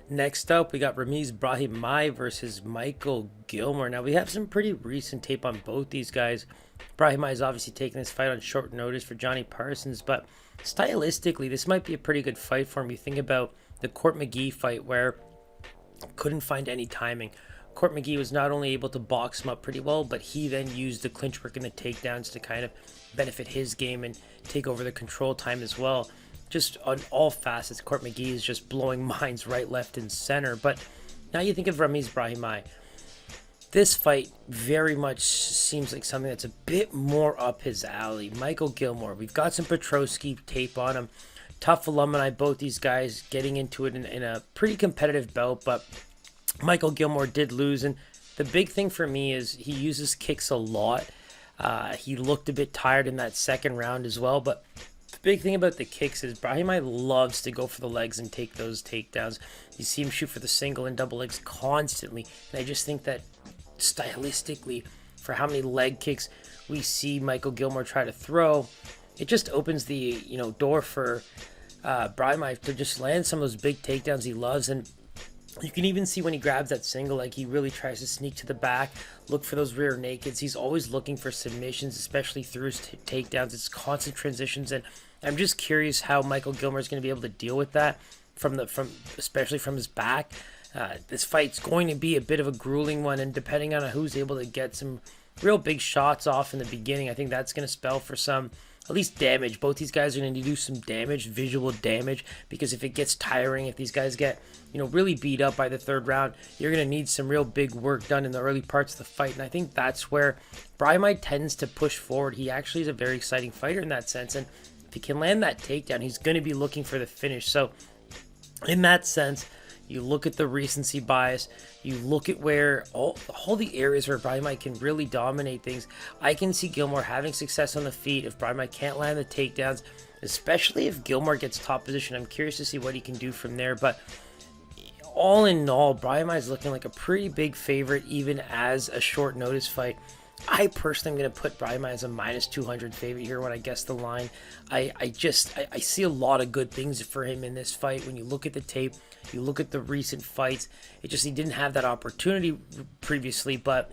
Next up, we got Ramiz Brahimaj versus Micheal Gillmore. Now, we have some pretty recent tape on both these guys. Brahimaj is obviously taking this fight on short notice for Johnny Parsons, but stylistically, this might be a pretty good fight for him. You think about the Court McGee fight where couldn't find any timing. Court McGee was not only able to box him up pretty well, but he then used the clinch work and the takedowns to kind of benefit his game and take over the control time as well. Just on all facets, Court McGee is just blowing minds right, left, and center. But now you think of Ramiz Brahimaj. This fight very much seems like something that's a bit more up his alley. Micheal Gillmore, we've got some Petrosky tape on him. Tough alumni, both these guys getting into it in a pretty competitive bout, but Micheal Gillmore did lose. And the big thing for me is he uses kicks a lot. He looked a bit tired in that second round as well, but the big thing about the kicks is Brahimaj loves to go for the legs and take those takedowns. You see him shoot for the single and double legs constantly. And I just think that stylistically, for how many leg kicks we see Micheal Gillmore try to throw, it just opens the door for Brahimaj to just land some of those big takedowns he loves. And you can even see when he grabs that single, like he really tries to sneak to the back, look for those rear nakeds. He's always looking for submissions, especially through his takedowns. It's constant transitions, and I'm just curious how Micheal Gillmore is going to be able to deal with that especially from his back. This fight's going to be a bit of a grueling one, and depending on who's able to get some real big shots off in the beginning, I think that's going to spell for some at least damage. Both these guys are going to do some damage, visual damage, because if it gets tiring, if these guys get really beat up by the third round, you're going to need some real big work done in the early parts of the fight. And I think that's where Brahimaj tends to push forward. He actually is a very exciting fighter in that sense, and if he can land that takedown, he's going to be looking for the finish. So in that sense, you look at the recency bias, you look at where all the areas where Brahimaj can really dominate things. I can see Gillmore having success on the feet if Brahimaj can't land the takedowns, especially if Gillmore gets top position. I'm curious to see what he can do from there, but all in all, Brahimaj is looking like a pretty big favorite even as a short notice fight. I personally am going to put Brahimaj as a minus 200 favorite here when I guess the line. I see a lot of good things for him in this fight. When you look at the tape, you look at the recent fights, he didn't have that opportunity previously, but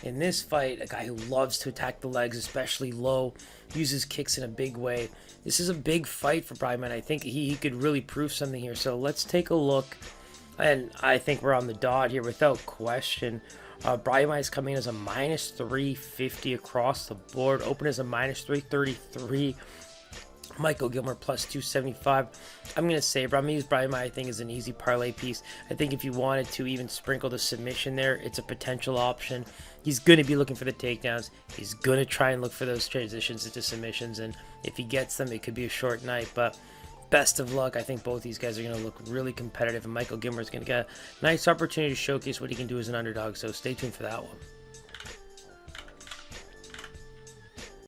in this fight, a guy who loves to attack the legs, especially low, uses kicks in a big way. This is a big fight for Brahimaj. I think he could really prove something here. So let's take a look, and I think we're on the dot here without question. Brahimaj is coming in as a minus 350 across the board. Open as a minus 333. Micheal Gillmore plus 275. I'm going to say Ramiz Brahimaj, I think, is an easy parlay piece. I think if you wanted to even sprinkle the submission there, it's a potential option. He's going to be looking for the takedowns. He's going to try and look for those transitions into submissions, and if he gets them, it could be a short night, but best of luck. I think both these guys are going to look really competitive, and Micheal Gillmore is going to get a nice opportunity to showcase what he can do as an underdog, so stay tuned for that one.